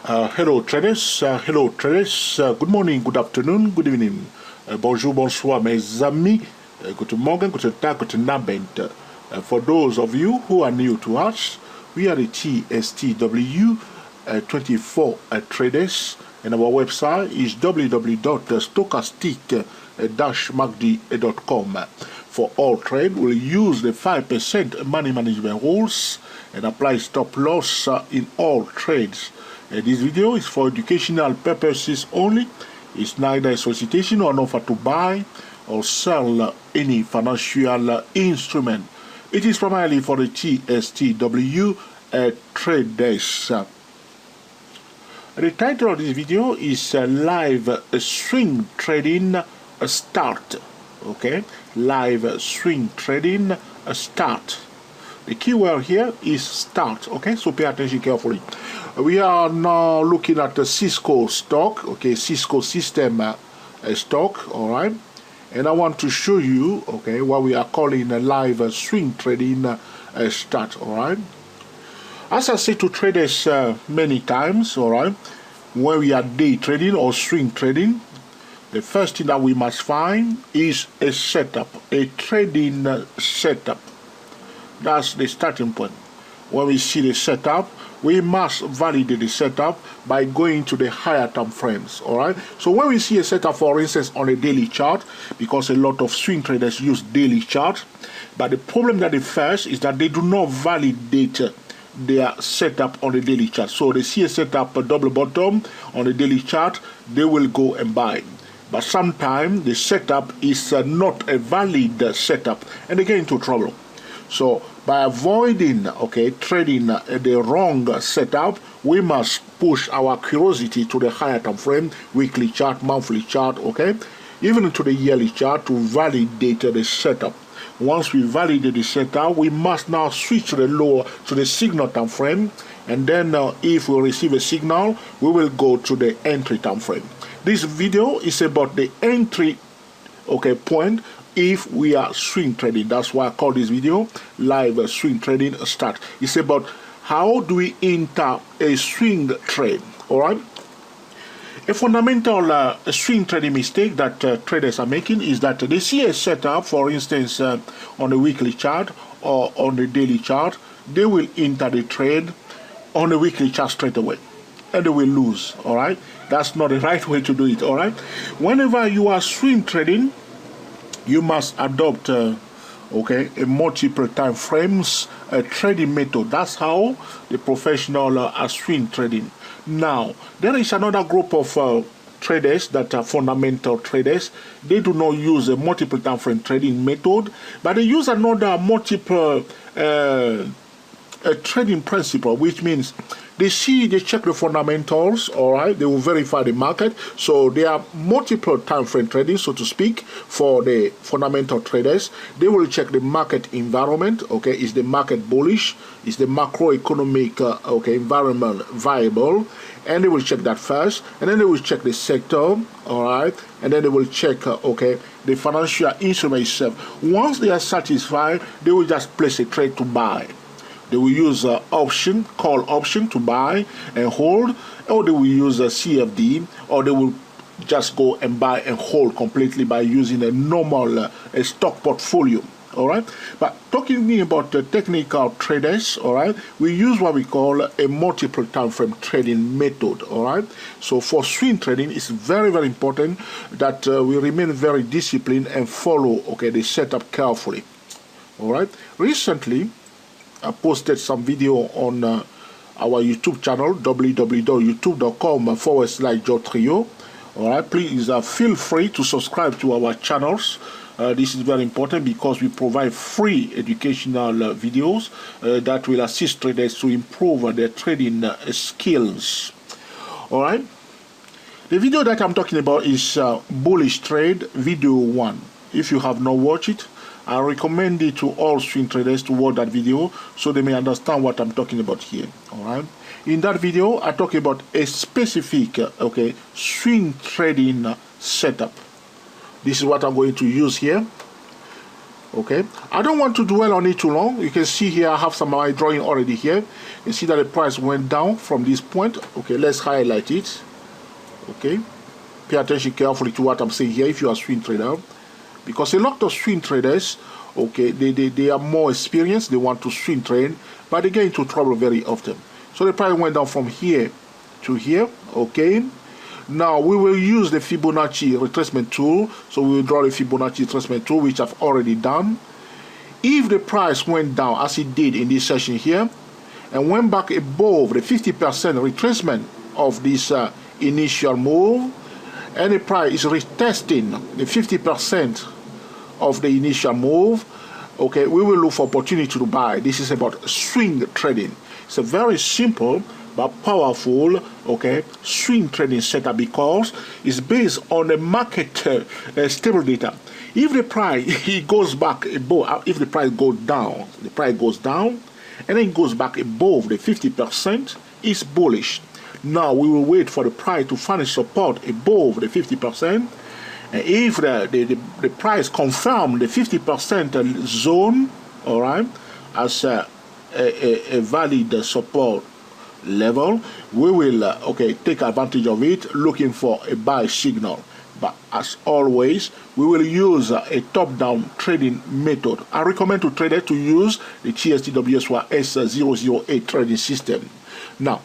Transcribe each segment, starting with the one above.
Hello traders, good morning, good afternoon, good evening, bonjour, bonsoir mes amis, guten Morgen, guten Tag, guten Abend. For those of you who are new to us, we are the TSTW 24 traders, and our website is www.stochastic-magdi.com. For all trade, we'll use the 5% money management rules and apply stop loss in all trades. This video is for educational purposes only. It's neither a solicitation or an offer to buy or sell any financial instrument. It is primarily for the TSTW traders. The title of this video is Live Swing Trading Start. Okay, live swing trading start. The keyword here is start. Okay, so pay attention carefully. We are now looking at the Cisco stock. Okay, Cisco system stock. All right, and I want to show you, okay, what we are calling a live swing trading start. All right, as I say to traders many times, all right, when we are day trading or swing trading, the first thing that we must find is a setup, a trading setup. That's the starting point. When we see the setup, we must validate the setup by going to the higher time frames. All right. So when we see a setup, for instance, on a daily chart, because a lot of swing traders use daily chart, but the problem that they face is that they do not validate their setup on the daily chart. So they see a setup, a double bottom on the daily chart, they will go and buy. But sometimes the setup is not a valid setup, and they get into trouble. So by avoiding, okay, trading the wrong setup, we must push our curiosity to the higher time frame, weekly chart, monthly chart, okay, even into the yearly chart to validate the setup. Once we validate the setup, we must now switch to the lower, to the signal time frame, and then if we receive a signal, we will go to the entry time frame. This video is about the entry, okay, point if we are swing trading. That's why I call this video live swing trading start. It's about how do we enter a swing trade. All right. A fundamental swing trading mistake that traders are making is that they see a setup, for instance, on the weekly chart or on the daily chart. They will enter the trade on the weekly chart straight away, and they will lose. All right. That's not the right way to do it. All right. Whenever you are swing trading, you must adopt okay, a multiple time frames trading method. That's how the professional are swing trading. Now there is another group of traders that are fundamental traders. They do not use a multiple time frame trading method, but they use another multiple trading principle, which means they check the fundamentals, all right, they will verify the market. So there are multiple time frame trading, so to speak, for the fundamental traders. They will check the market environment, okay, is the market bullish, is the macroeconomic okay, environment viable, and they will check that first, and then they will check the sector, all right, and then they will check okay, the financial instrument itself. Once they are satisfied, they will just place a trade to buy. They will use option, call option to buy and hold, or they will use a CFD, or they will just go and buy and hold completely by using a normal stock portfolio. All right. But talking about the technical traders, all right, we use what we call a multiple time frame trading method. All right. So for swing trading, it's very, very important that we remain very disciplined and follow, okay, the setup carefully. All right. Recently, I posted some video on our YouTube channel, www.youtube.com/Georgetrio. All right, please feel free to subscribe to our channels. This is very important because we provide free educational videos that will assist traders to improve their trading skills. All right, the video that I'm talking about is bullish trade video 1. If you have not watched it, I recommend it to all swing traders to watch that video so they may understand what I'm talking about here. All right. In that video, I talk about a specific, okay, swing trading setup. This is what I'm going to use here. Okay, I don't want to dwell on it too long. You can see here I have some of my drawing already here. You see that the price went down from this point. Okay, let's highlight it. Okay, pay attention carefully to what I'm saying here if you are a swing trader, because a lot of swing traders, okay, they are more experienced, they want to swing trade, but they get into trouble very often. So the price went down from here to here. Okay, now we will use the Fibonacci retracement tool. So we will draw the Fibonacci retracement tool, which I've already done. If the price went down as it did in this session here and went back above the 50% retracement of this initial move, and the price is retesting the 50% of the initial move, okay, we will look for opportunity to buy. This is about swing trading. It's a very simple but powerful, okay, swing trading setup, because it's based on the market stable data. If the price it goes back above, if the price goes down, and then goes back above the 50%, it's bullish. Now we will wait for the price to find a support above the 50%. And if the price confirms the 50% zone, all right, as a valid support level, we will okay, take advantage of it, looking for a buy signal. But as always, we will use a top-down trading method. I recommend to traders to use the TSTWSY S008 trading system. Now,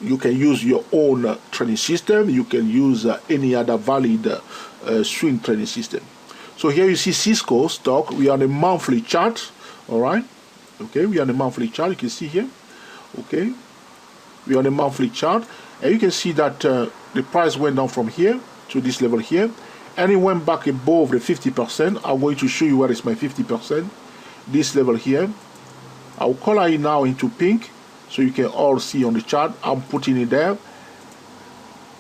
you can use your own trading system. You can use any other valid swing trading system. So here you see Cisco stock. We are on a monthly chart. All right. Okay, we are on a monthly chart. You can see here. Okay, we are on a monthly chart, and you can see that the price went down from here to this level here, and it went back above the 50%. I'm going to show you where is my 50%. This level here. I'll color it now into pink, so you can all see on the chart. I'm putting it there.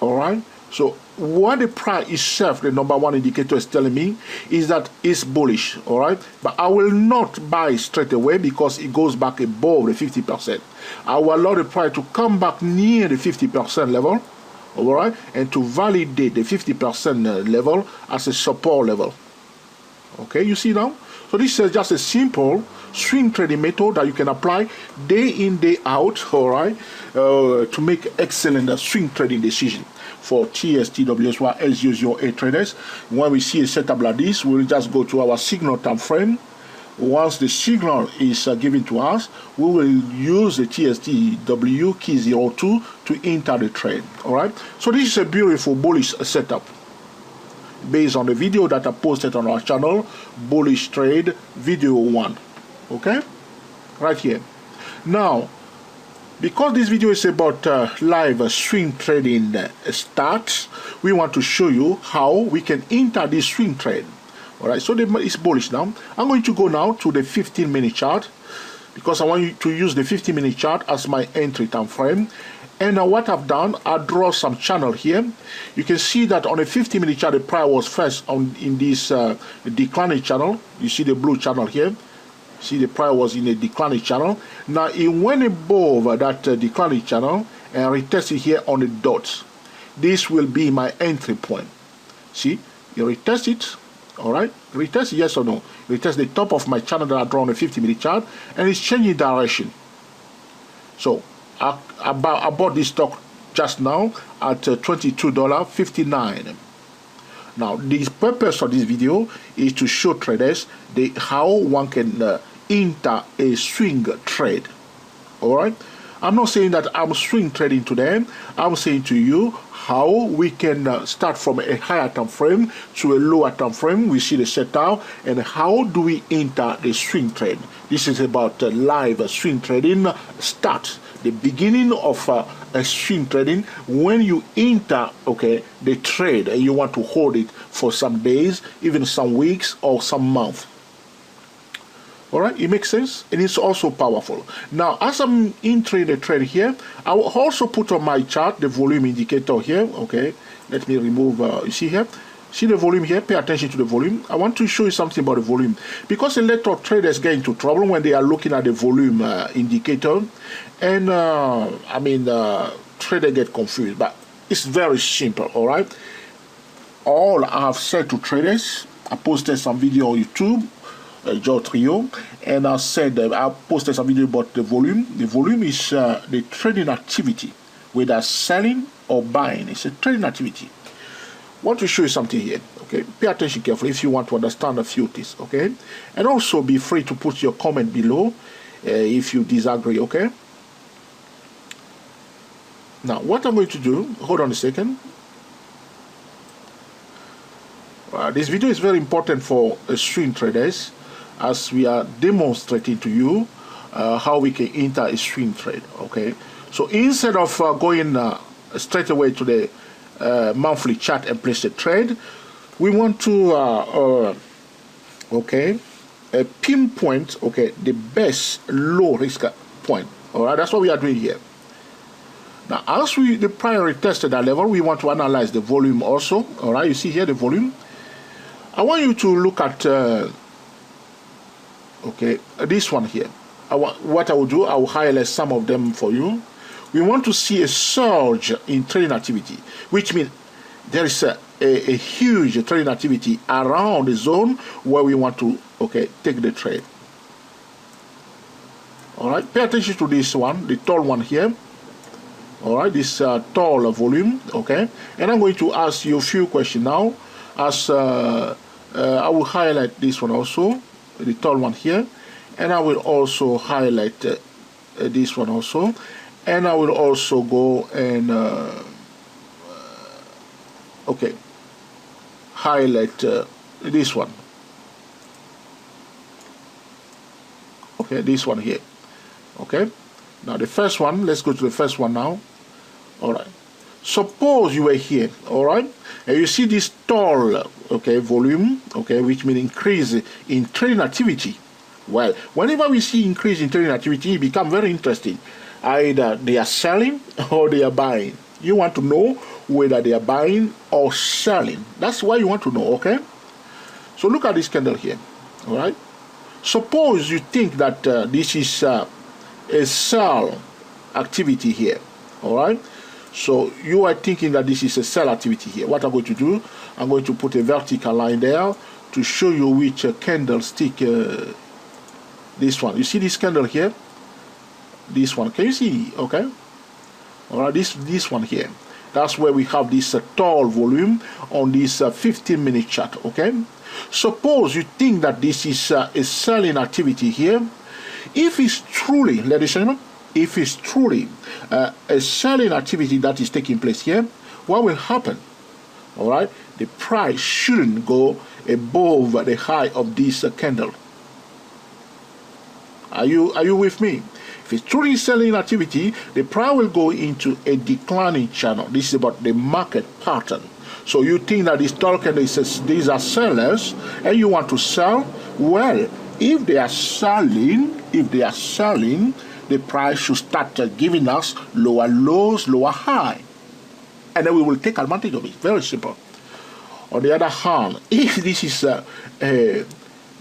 All right. So what the price itself, the number one indicator, is telling me is that it's bullish. All right. But I will not buy straight away because it goes back above the 50%. I will allow the price to come back near the 50% level. All right, and to validate the 50% level as a support level. Okay, you see now? So this is just a simple swing trading method that you can apply day in, day out, all right, to make excellent swing trading decision for TSTWSY S008 traders. When we see a setup like this, we'll just go to our signal time frame. Once the signal is given to us, we will use the TSTW key 02 to enter the trade. All right. So this is a beautiful bullish setup based on the video that I posted on our channel, Bullish Trade Video 1. Okay, right here. Now, because this video is about live swing trading starts, we want to show you how we can enter this swing trade. All right, so it's bullish now. I'm going to go now to the 15-minute chart, because I want you to use the 15-minute chart as my entry time frame. And what I've done, I draw some channel here. You can see that on a 15-minute chart, the price was first in this declining channel. You see the blue channel here. See, the price was in a declining channel. Now it went above that declining channel and retested here on the dots. This will be my entry point. See, you retest it. All right, retest yes or no. Retest the top of my channel that I draw on a 50-minute chart, and it's changing direction. So I bought this stock just now at $22.59. Now, the purpose of this video is to show traders how one can enter a swing trade. All right, I'm not saying that I'm swing trading today. I'm saying to you how we can start from a higher time frame to a lower time frame. We see the setup, and how do we enter the swing trade. This is about live swing trading start, the beginning of a swing trading. When you enter, okay, the trade, and you want to hold it for some days, even some weeks or some months. All right, it makes sense, and it's also powerful. Now, as I'm entering the trade here, I will also put on my chart the volume indicator here. Okay, let me remove, you see here, see the volume here, pay attention to the volume. I want to show you something about the volume, because a lot of traders get into trouble when they are looking at the volume indicator, and traders get confused, but it's very simple. All right, all I have said to traders, I posted some video on YouTube. Georgetrio, and I said I posted some video about the volume. The volume is the trading activity, whether selling or buying. It's a trading activity. I want to show you something here. Okay, pay attention carefully if you want to understand a few things. Okay, and also be free to put your comment below if you disagree. Okay. Now, what I'm going to do, hold on a second. This video is very important for swing traders, as we are demonstrating to you how we can enter a swing trade. Okay, so instead of going straight away to the monthly chart and place a trade, we want to pinpoint the best low risk point. All right, that's what we are doing here. Now, as the prior tested that level, we want to analyze the volume also. All right, you see here the volume. I want you to look at this one here. What I will do, I will highlight some of them for you. We want to see a surge in trading activity, which means there is a huge trading activity around the zone where we want to take the trade. All right, pay attention to this one, the tall one here. All right, this tall volume, okay? And I'm going to ask you a few questions now. As I will highlight this one also, the tall one here. And I will also highlight this one also. And I will also go and, highlight this one. Okay, this one here. Okay, now the first one, let's go to the first one now. All right, suppose you were here, all right, and you see this tall volume, which means increase in trading activity. Well, whenever we see increase in trading activity, it becomes very interesting. Either they are selling or they are buying. You want to know whether they are buying or selling. That's why you want to know. Okay, so look at this candle here. All right, suppose you think that this is a sell activity here. All right, so you are thinking that this is a sell activity here. What I'm going to do, I'm going to put a vertical line there to show you which candlestick. This one, you see this candle here, this one, can you see? Okay, all right, this one here, that's where we have this tall volume on this 15-minute chart. Okay, suppose you think that this is a selling activity here. If it's truly, ladies and gentlemen, if it's truly a selling activity that is taking place here, what will happen? All right, the price shouldn't go above the high of this candle. Are you with me? If it's truly selling activity, the price will go into a declining channel. This is about the market pattern. So you think that this tall candle these are sellers, and you want to sell? Well, if they are selling, the price should start giving us lower lows, lower high, and then we will take advantage of it. Very simple. On the other hand, if this is a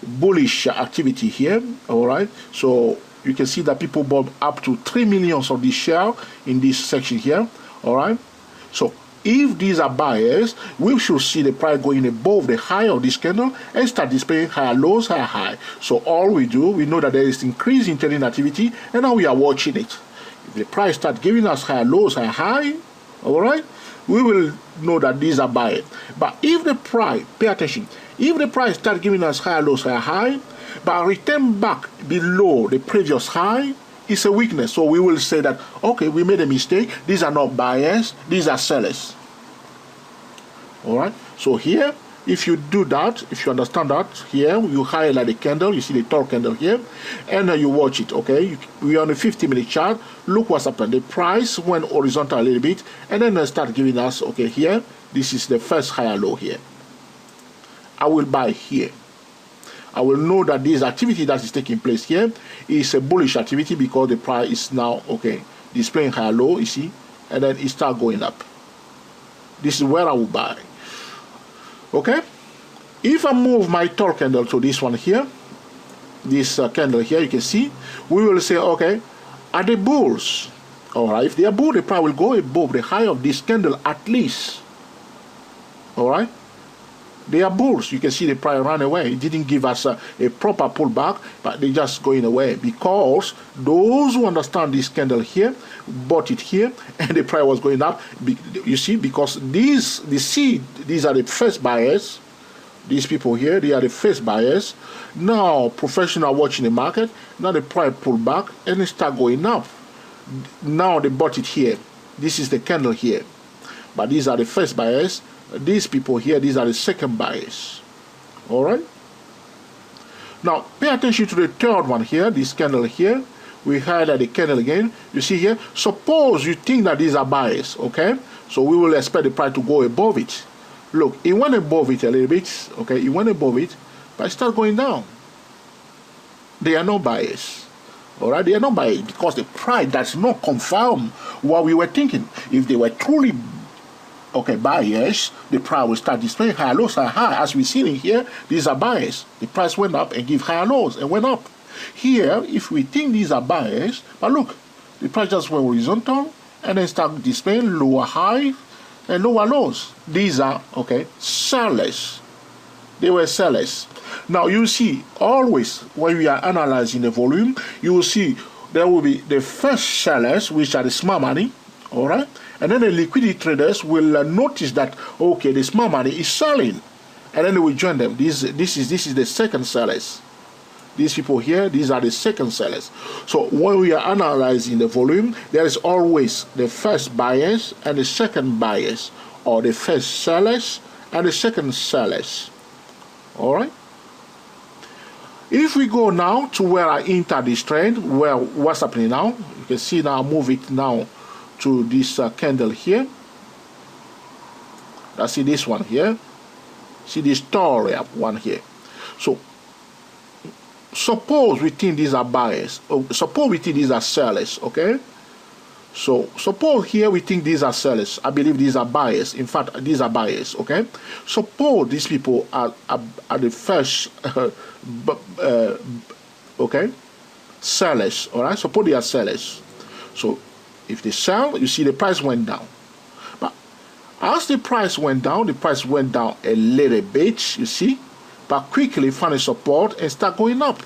bullish activity here, all right, so you can see that people bought up to 3 million of this share in this section here. All right, so if these are buyers, we should see the price going above the high of this candle and start displaying higher lows, higher high. So all we do, we know that there is increase in trading activity, and now we are watching it. If the price starts giving us higher lows, higher high, all right, we will know that these are buying. But if the price, pay attention, if the price starts giving us higher lows, higher high, but return back below the previous high, it's a weakness. So we will say that, okay, we made a mistake. These are not buyers, these are sellers. All right, so here, if you do that, if you understand that, here you highlight the candle, you see the tall candle here, and you watch it. Okay, we are on a 50-minute chart. Look what's happened. The price went horizontal a little bit, and then start giving us, okay, here, this is the first higher low here. I will buy here. I will know that this activity that is taking place here is a bullish activity because the price is now, displaying higher low, you see, and then it start going up. This is where I will buy. Okay, if I move my tall candle to this one here, this candle here, you can see, we will say, okay, are they bulls? All right, if they are bull, the price will go above the high of this candle at least. All right, They are bulls. You can see the price ran away. It didn't give us a proper pullback, but they just going away because those who understand this candle here bought it here, and the price was going up. You see, because these are the first buyers. These people here, they are the first buyers. Now, professional watching the market. Now the price pulled back and it start going up. Now they bought it here. This is the candle here, but these are the first buyers. These people here, these are the second buyers. All right. Now pay attention to the third one here, this candle here. We highlight the candle again. You see here, suppose you think that these are buyers, okay? So we will expect the price to go above it. Look, it went above it a little bit, okay? It went above it, but it started going down. They are not buyers. All right, they are not buyers because the price does not confirm what we were thinking. If they were truly buyers, the price will start displaying higher lows are high. As we see in here, these are buyers. The price went up and give higher lows and went up. Here, if we think these are buyers, but look, the price just went horizontal and then start displaying lower high and lower lows. These are sellers. They were sellers. Now you see, always when we are analyzing the volume, you will see there will be the first sellers, which are the smart money, all right, and then the liquidity traders will notice that the smart money is selling, and then they will join them. This is the second sellers. These people here, these are the second sellers. So when we are analyzing the volume, there is always the first buyers and the second buyers, or the first sellers and the second sellers. All right. If we go now to where I enter this trend, what's happening now? You can see now, move it now to this candle here. Let's see this one here. See this tall one here. So suppose we think these are buyers. Suppose we think these are sellers. Okay. So suppose here we think these are sellers. I believe these are buyers. In fact, these are buyers. Okay. Suppose these people are the first sellers. All right. Suppose they are sellers. So if they sell, you see the price went down. But as the price went down a little bit. You see, but quickly find a support and start going up.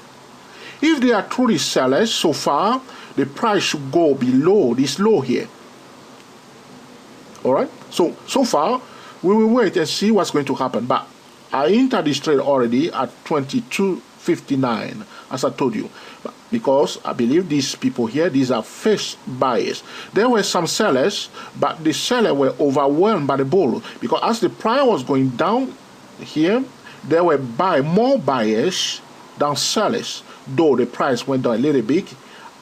If they are truly sellers, so far the price should go below this low here. All right. So far we will wait and see what's going to happen. But I entered this trade already at 22.59, as I told you, because I believe these people here, these are first buyers. There were some sellers, but the sellers were overwhelmed by the bull, because as the price was going down here, there were more buyers than sellers, though the price went down a little bit,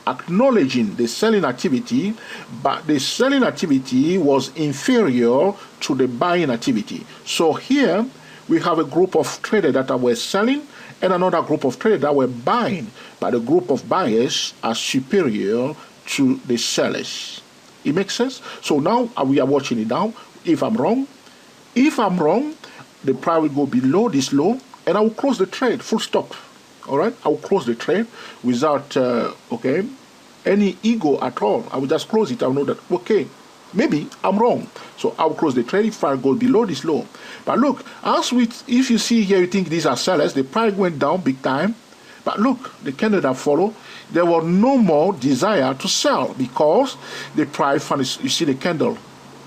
acknowledging the selling activity, but the selling activity was inferior to the buying activity. So here we have a group of traders that were selling and another group of traders that were buying, but the group of buyers are superior to the sellers. It makes sense? So now we are watching it now. If I'm wrong, the price will go below this low and I will close the trade, full stop. All right, I will close the trade without any ego at all. I will just close it. I will know that maybe I'm wrong, so I will close the trade if I go below this low. But look, if you see here, you think these are sellers. The price went down big time, but look, the candle that followed, there was no more desire to sell because the price. You see the candle.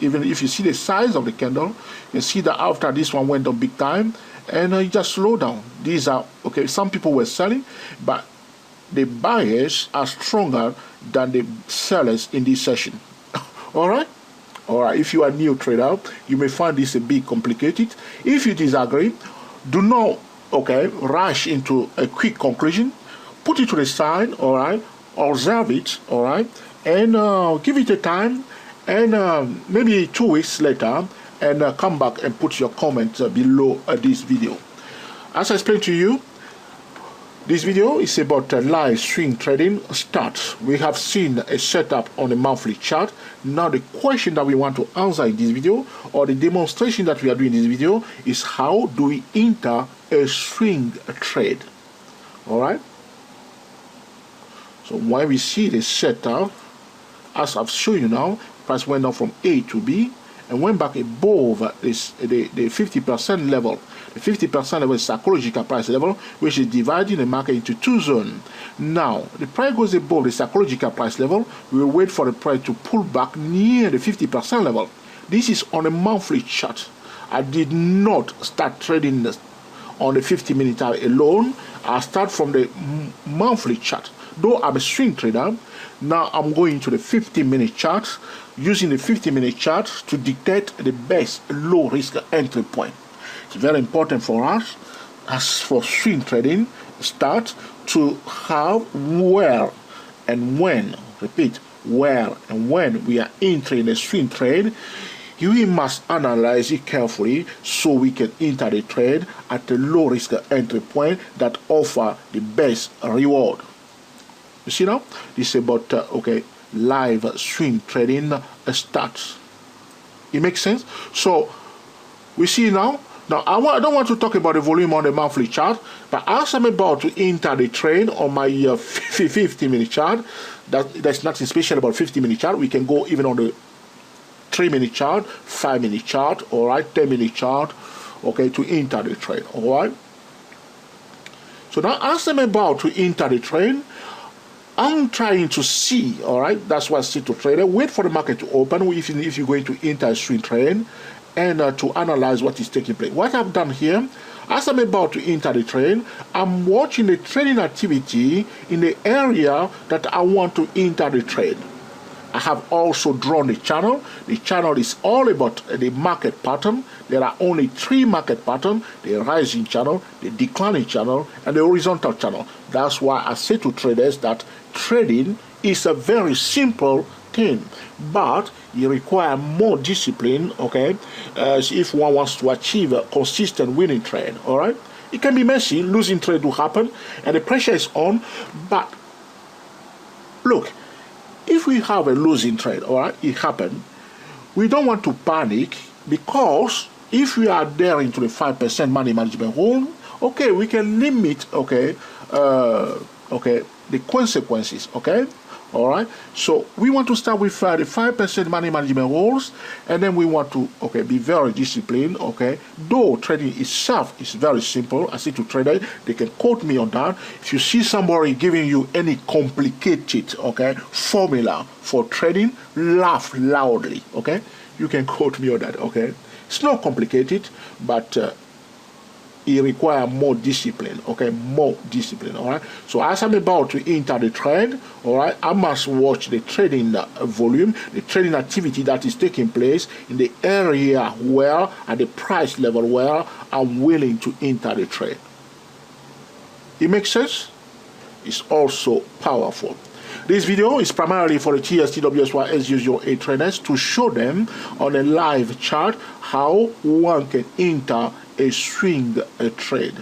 Even if you see the size of the candle, you see that after this one went down big time, and it just slowed down. These are some people were selling, but the buyers are stronger than the sellers in this session. All right. If you are a new trader, you may find this a bit complicated. If you disagree, do not rush into a quick conclusion. Put it to the side. All right. Observe it. All right, and give it a time, and maybe 2 weeks later, and come back and put your comment below this video. As I explained to you, this video is about live swing trading start. We have seen a setup on a monthly chart. Now the question that we want to answer in this video, or the demonstration that we are doing in this video, is how do we enter a swing trade? All right. So when we see the setup, as I've shown you now, price went down from A to B, and went back above the 50% level. The 50% level is psychological price level, which is dividing the market into two zones. Now, the price goes above the psychological price level, we will wait for the price to pull back near the 50% level. This is on a monthly chart. I did not start trading on the 50-minute alone. I start from the monthly chart. Though I'm a swing trader, now I'm going to the 50-minute chart, using the 50-minute chart to dictate the best low-risk entry point. It's very important for us, as for swing trading, start to have where and when, repeat, where and when we are entering a swing trade. We must analyze it carefully so we can enter the trade at the low risk entry point that offer the best reward. You see now, this is about live swing trading starts. It makes sense. So we see now. Now, I don't want to talk about the volume on the monthly chart, but as I'm about to enter the trade on my 50-minute chart, there's nothing special about 50-minute chart. We can go even on the 3-minute chart, 5-minute chart, all right, 10-minute chart, okay, to enter the trade, all right. So now, as I'm about to enter the trade, I'm trying to see, all right, that's why I sit to trader. Wait for the market to open if you're going to enter a swing trade, and to analyze what is taking place. What I've done here, as I'm about to enter the trade, I'm watching the trading activity in the area that I want to enter the trade. I have also drawn the channel. The channel is all about the market pattern. There are only 3 market patterns: the rising channel, the declining channel, and the horizontal channel. That's why I say to traders that trading is a very simple thing, but you require more discipline, okay, if one wants to achieve a consistent winning trade, all right. It can be messy, losing trade will happen, and the pressure is on, but look, if we have a losing trade, all right, it happened, we don't want to panic, because if we are there into the 5% money management rule, okay, we can limit, okay, the consequences, okay. All right, so we want to start with the 5% money management rules, and then we want to be very disciplined. Okay, though trading itself is very simple. I say to traders, they can quote me on that. If you see somebody giving you any complicated formula for trading, laugh loudly. Okay, you can quote me on that. Okay, it's not complicated, but it requires more discipline, okay, more discipline, all right. So as I'm about to enter the trade, all right, I must watch the trading volume, the trading activity that is taking place in the area where, at the price level where I'm willing to enter the trade. It makes sense? It's also powerful. This video is primarily for the TSTWSY as usual A traders to show them on a live chart how one can enter a swing trade.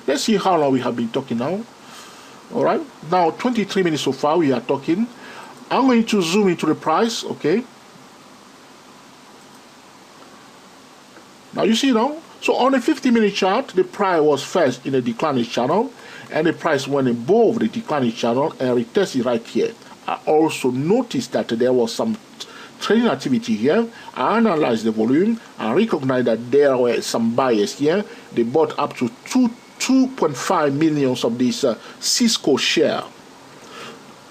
Let's see how long we have been talking now. All right, now 23 minutes so far we are talking. I'm going to zoom into the price. Okay, now you see now, so on a 50-minute chart, the price was first in a declining channel, and the price went above the declining channel and retested right here. I also noticed that there was some trading activity here. I analyzed the volume. I recognized that there were some buyers here. They bought up to 2.5 million of this Cisco share.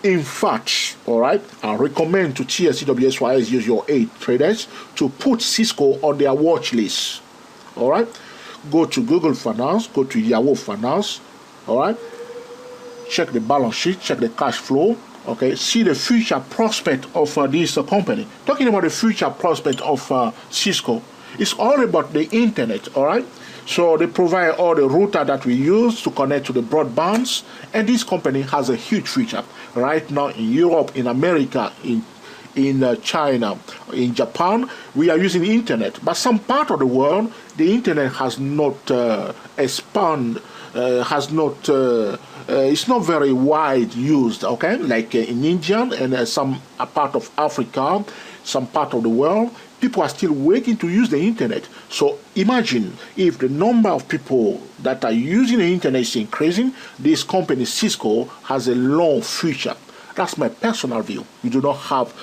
In fact, all right, I recommend to TSCWSY as usual 8 traders to put Cisco on their watch list. All right, go to Google Finance, go to Yahoo Finance. All right, check the balance sheet, check the cash flow. Okay, see the future prospect of this company. Talking about the future prospect of Cisco, it's all about the internet, all right? So they provide all the router that we use to connect to the broadbands, and this company has a huge future. Right now in Europe, in America, in China, in Japan, we are using the internet. But some part of the world, the internet has not expanded, it's not very wide used, okay? Like in India and some part of Africa, some part of the world, people are still waiting to use the internet. So imagine if the number of people that are using the internet is increasing, this company Cisco has a long future. That's my personal view. You do not have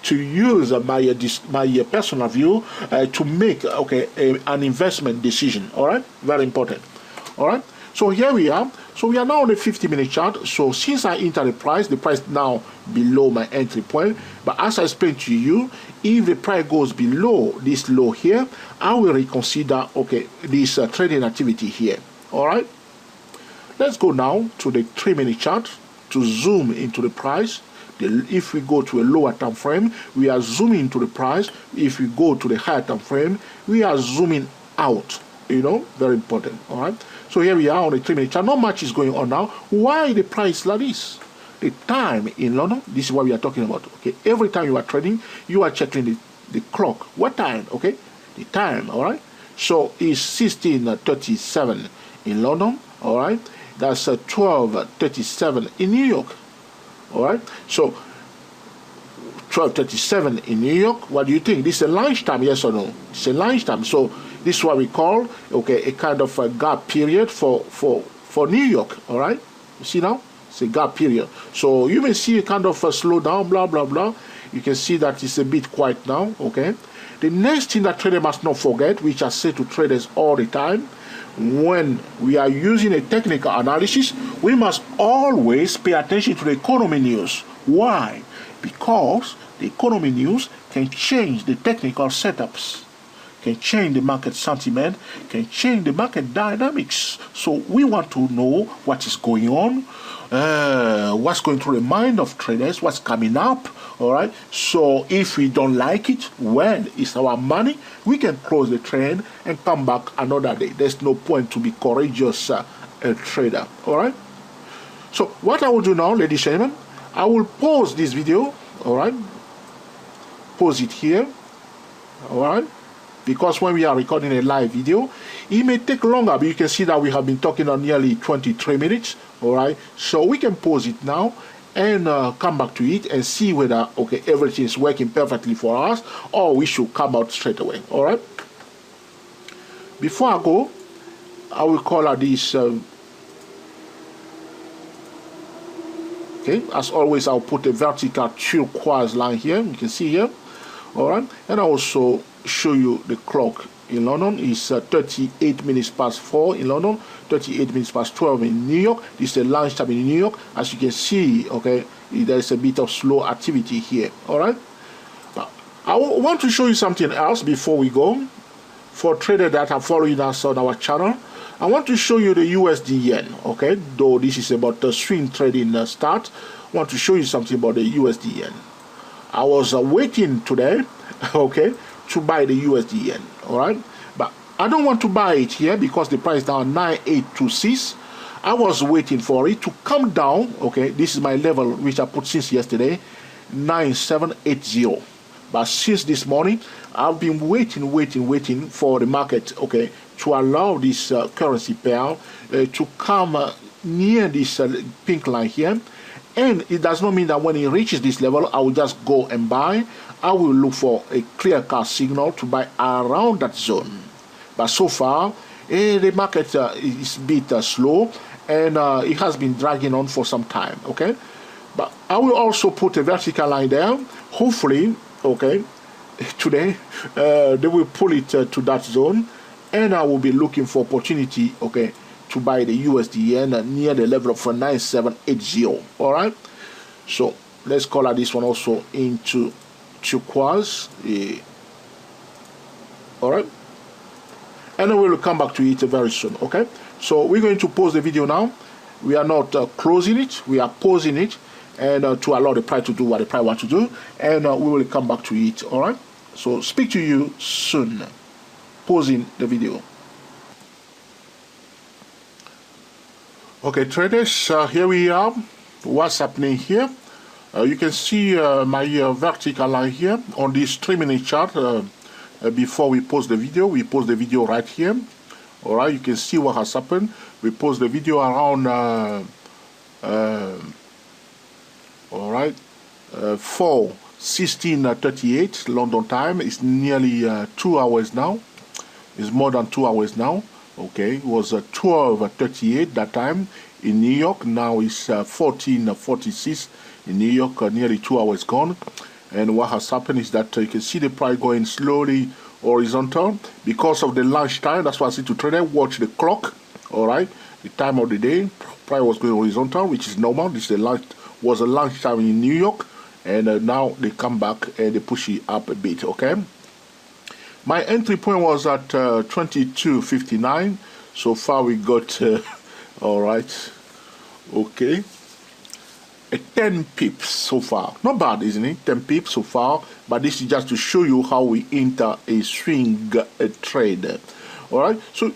to use my personal view to make an investment decision. All right, very important. All right. So here we are. So we are now on the 50-minute chart. So since I enter the price now below my entry point. But as I explained to you, if the price goes below this low here, I will reconsider this trading activity here. All right. Let's go now to the 3-minute chart to zoom into the price. If we go to a lower time frame, we are zooming into the price. If we go to the higher time frame, we are zooming out. Very important. All right. So here we are on the 3-minute chart. Not much is going on now. Why the price like this? The time in London, this is what we are talking about. Okay. Every time you are trading, you are checking the clock. What time? Okay. The time. All right. So it's 16:37 in London. All right. That's 12:37 in New York. All right. So 12:37 in New York. What do you think? This is a lunchtime, yes or no? It's a lunchtime. So this is what we call a kind of a gap period for New York. All right. You see now? It's a gap period. So you may see a kind of a slowdown, blah blah blah. You can see that it's a bit quiet now. Okay. The next thing that traders must not forget, which I say to traders all the time, when we are using a technical analysis, we must always pay attention to the economy news. Why? Because the economy news can change the technical setups, can change the market sentiment, can change the market dynamics. So we want to know what is going on, what's going through the mind of traders, what's coming up. All right. So if we don't like it, well, it's our money. We can close the trade and come back another day. There's no point to be courageous trader. All right. So what I will do now, ladies and gentlemen, I will pause this video. All right. Pause it here. All right. Because when we are recording a live video, it may take longer, but you can see that we have been talking on nearly 23 minutes. All right. So we can pause it now and come back to it and see whether everything is working perfectly for us, or we should come out straight away. All right. Before I go, I will call out this. As always, I'll put a vertical turquoise line here. You can see here. All right. And I also show you the clock in London. It's 38 minutes past 4 in London, 38 minutes past 12 in New York. This is the lunchtime in New York. As you can see, there is a bit of slow activity here. All right. I want to show you something else before we go. For traders that are following us on our channel, I want to show you the USD yen. Okay, though this is about the swing trading start, I want to show you something about the USD yen. I was waiting today, to buy the USD yen. All right, but I don't want to buy it here because the price is down 9826. I was waiting for it to come down. This is my level which I put since yesterday, 9780. But since this morning, I've been waiting for the market, to allow this currency pair to come near this pink line here. And it does not mean that when it reaches this level, I will just go and buy. I will look for a clear-cut signal to buy around that zone. But so far, the market is a bit slow, and it has been dragging on for some time. But I will also put a vertical line there. Hopefully, today they will pull it to that zone, and I will be looking for opportunity, to buy the USD yen near the level of 9780. All right. So let's color this one also into turquoise. All right. And then we'll come back to it very soon. So we're going to pause the video now. We are not closing it. We are pausing it, and to allow the price to do what the price wants to do, and we will come back to it. All right. So speak to you soon. Pausing the video. Traders, here we are. What's happening here? You can see my vertical line here on this 3-minute chart. Before we post the video right here. All right, you can see what has happened. We post the video around 4:16:38 London time. It's nearly 2 hours now. It's more than 2 hours now. It was 12:38 that time in New York. Now it's 14:46 in New York, nearly 2 hours gone. And what has happened is that you can see the price going slowly horizontal because of the lunch time. That's why I say to trader, watch the clock. All right, the time of the day, price was going horizontal, which is normal. This is was a lunch time in New York, and now they come back and they push it up a bit. Okay, my entry point was at 22.59. So far we got all right, okay, 10 pips so far. Not bad, isn't it? 10 pips so far, but this is just to show you how we enter a swing trade. All right, so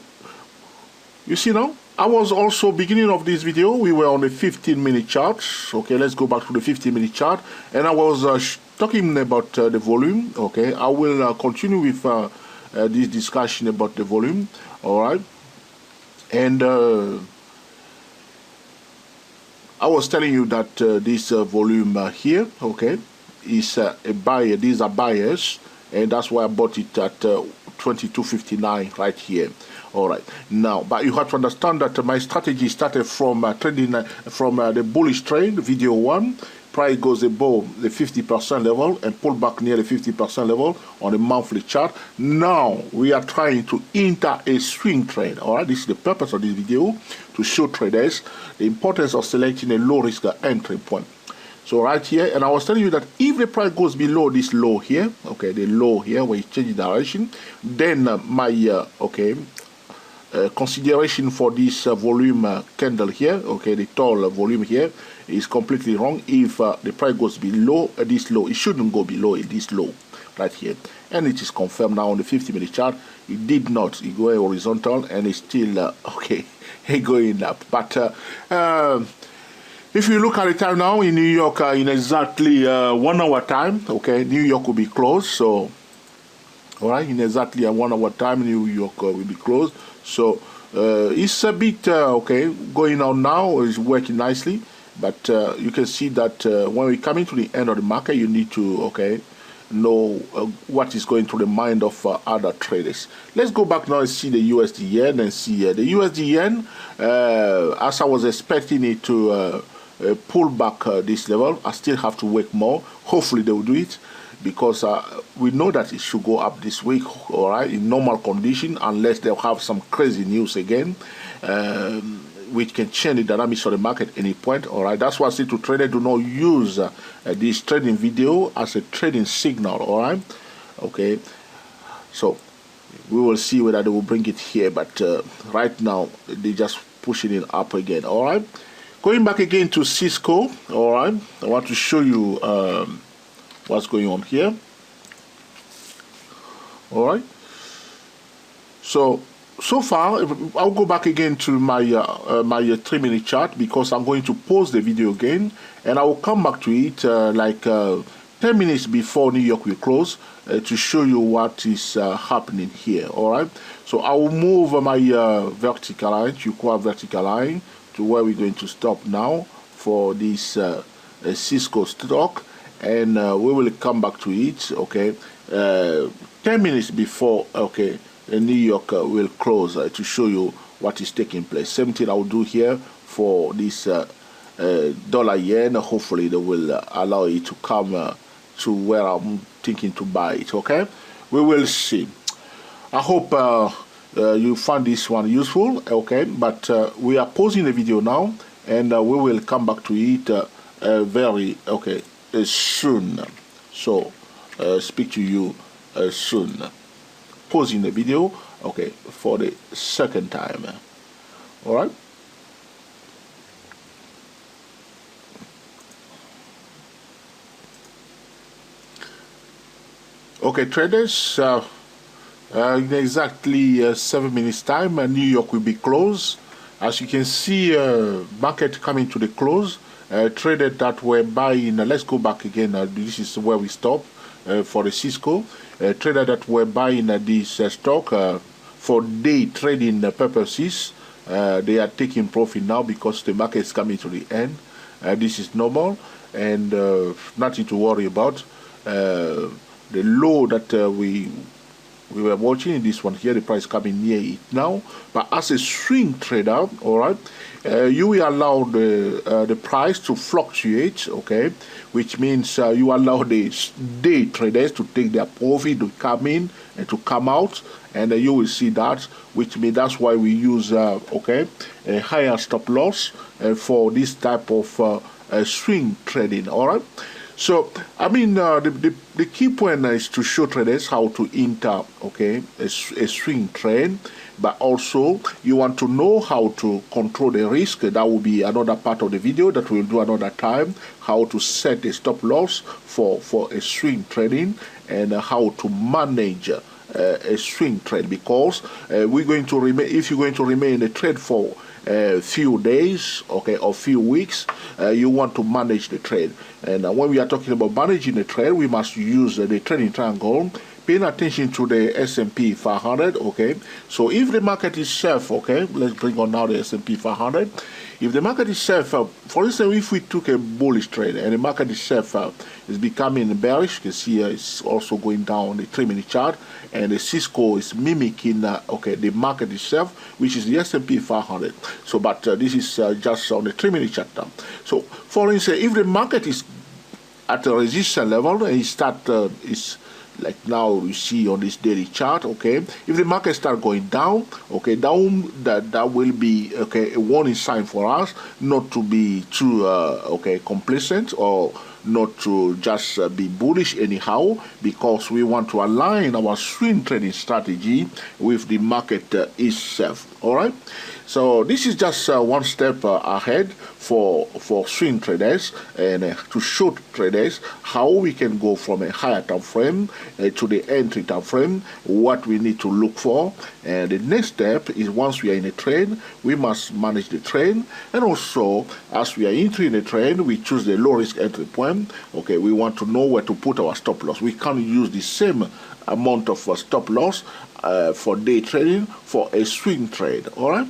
you see now, I was also beginning of this video, we were on a 15-minute chart. Okay, let's go back to the 15-minute chart, and I was talking about the volume. Okay, I will continue with this discussion about the volume. All right, and I was telling you that this volume here, okay, is a buyer. These are buyers, and that's why I bought it at 22.59 right here. All right, now, but you have to understand that my strategy started from trading from the bullish trade, video 1. Price goes above the 50% level and pull back near the 50% level on the monthly chart. Now we are trying to enter a swing trade. All right, this is the purpose of this video, to show traders the importance of selecting a low risk entry point. So right here, and I was telling you that if the price goes below this low here, okay, the low here where it's changing direction, then my consideration for this volume candle here, okay, the tall volume here, is completely wrong. If the price goes below this low, it shouldn't go below this low right here, and it is confirmed now on the 50-minute chart. It did not. It go horizontal, and it's still okay, going up. But if you look at the time now in New York, in exactly 1 hour time, okay, New York will be closed. So all right, in exactly a 1 hour time, New York will be closed. So it's a bit okay, going on now, is working nicely, but you can see that when we come into the end of the market, you need to know what is going through the mind of other traders. Let's go back now and see the USD yen and see the USD yen. As I was expecting it to pull back this level, I still have to work more. Hopefully they will do it, because we know that it should go up this week, all right, in normal condition, unless they'll have some crazy news again, which can change the dynamics of the market at any point. All right, that's why I say to traders, do not use this trading video as a trading signal. All right, okay, so we will see whether they will bring it here, but right now they just pushing it up again. All right, going back again to Cisco. All right, I want to show you what's going on here. All right, so far I'll go back again to my my 3-minute chart, because I'm going to pause the video again, and I will come back to it like 10 minutes before New York will close, to show you what is happening here. All right, so I will move my vertical line, vertical line, to where we're going to stop now for this Cisco stock, and we will come back to it, okay, 10 minutes before, okay, New York will close, to show you what is taking place. Same thing I will do here for this dollar yen. Hopefully they will allow it to come to where I'm thinking to buy it. Okay, we will see. I hope you found this one useful. Okay, but we are pausing the video now, and we will come back to it very soon. So speak to you soon. Pausing the video, okay, for the second time. All right. Okay, traders, in exactly 7 minutes time, New York will be closed. As you can see, market coming to the close. Traded that were buying, let's go back again, this is where we stop for the Cisco. Trader that were buying this stock for day trading purposes, they are taking profit now because the market is coming to the end. This is normal, and nothing to worry about. The low that we we were watching this one here, the price coming near it now. But as a swing trader, all right, you will allow the price to fluctuate, okay, which means you allow the day traders to take their profit to come in and to come out, and you will see that, which means that's why we use okay, a higher stop loss for this type of swing trading. All right. So, I mean, the key point is to show traders how to enter, okay, a swing trade, but also you want to know how to control the risk. That will be another part of the video that we'll do another time, how to set a stop loss for a swing trading, and how to manage a swing trade, because we're going to remain, if you're going to remain in a trade for a few days, okay, or few weeks, you want to manage the trade. And when we are talking about managing the trade, we must use the trading triangle, paying attention to the S&P 500, okay. So if the market is safe, okay, let's bring on now the S&P 500. If the market is safe, for instance, if we took a bullish trade and the market is safe, is becoming bearish, you can see it's also going down on the 3-minute chart, and the Cisco is mimicking, okay, the market itself, which is the S&P 500. So, but this is just on the 3-minute chart now. So, for instance, if the market is at a resistance level and it start is like now you see on this daily chart, okay, if the market start going down, okay, down, that will be, okay, a warning sign for us not to be too okay, complacent, or not to just be bullish anyhow, because we want to align our swing trading strategy with the market itself. All right. So this is just one step ahead for swing traders, and to show traders how we can go from a higher time frame to the entry time frame, what we need to look for. And the next step is, once we are in a trade, we must manage the trade, and also as we are entering the trade, we choose the low risk entry point. Okay, we want to know where to put our stop loss. We can't use the same amount of stop loss for day trading for a swing trade. All right.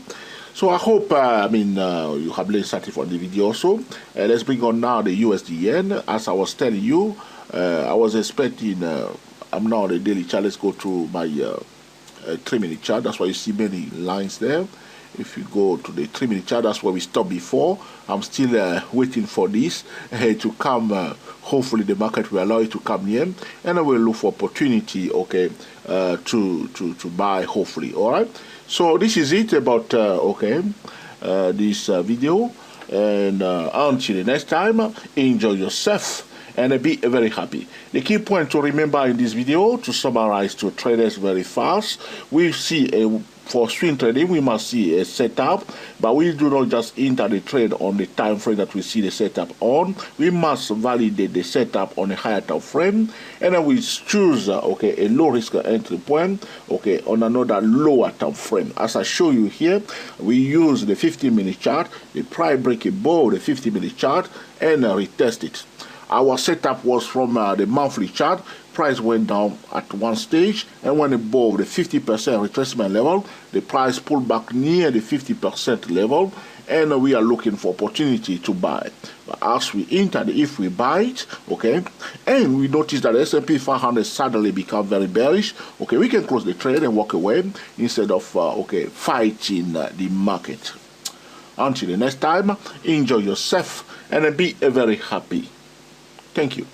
So I hope, I mean, you have learned something from the video also. Let's bring on now the USD yen. As I was telling you, I was expecting, I'm now on the daily chart. Let's go to my 3-minute chart. That's why you see many lines there. If you go to the 3-minute chart, that's where we stopped before. I'm still waiting for this to come. Hopefully the market will allow it to come here, and I will look for opportunity, okay, to buy, hopefully. All right. So this is it about okay, this video, and until the next time, enjoy yourself and be very happy. The key point to remember in this video, to summarize to traders very fast, we see for swing trading, we must see a setup, but we do not just enter the trade on the time frame that we see the setup on. We must validate the setup on a higher time frame, and then we choose okay, a low risk entry point, okay, on another lower time frame. As I show you here, we use the 15-minute chart, the price break above the 50-minute chart, and retest it. Our setup was from the monthly chart. Price went down at one stage and went above the 50% retracement level. The price pulled back near the 50% level, and we are looking for opportunity to buy. As we enter, if we buy it, okay, and we notice that the S&P 500 suddenly become very bearish, okay, we can close the trade and walk away instead of okay, fighting the market. Until the next time, enjoy yourself and be very happy. Thank you.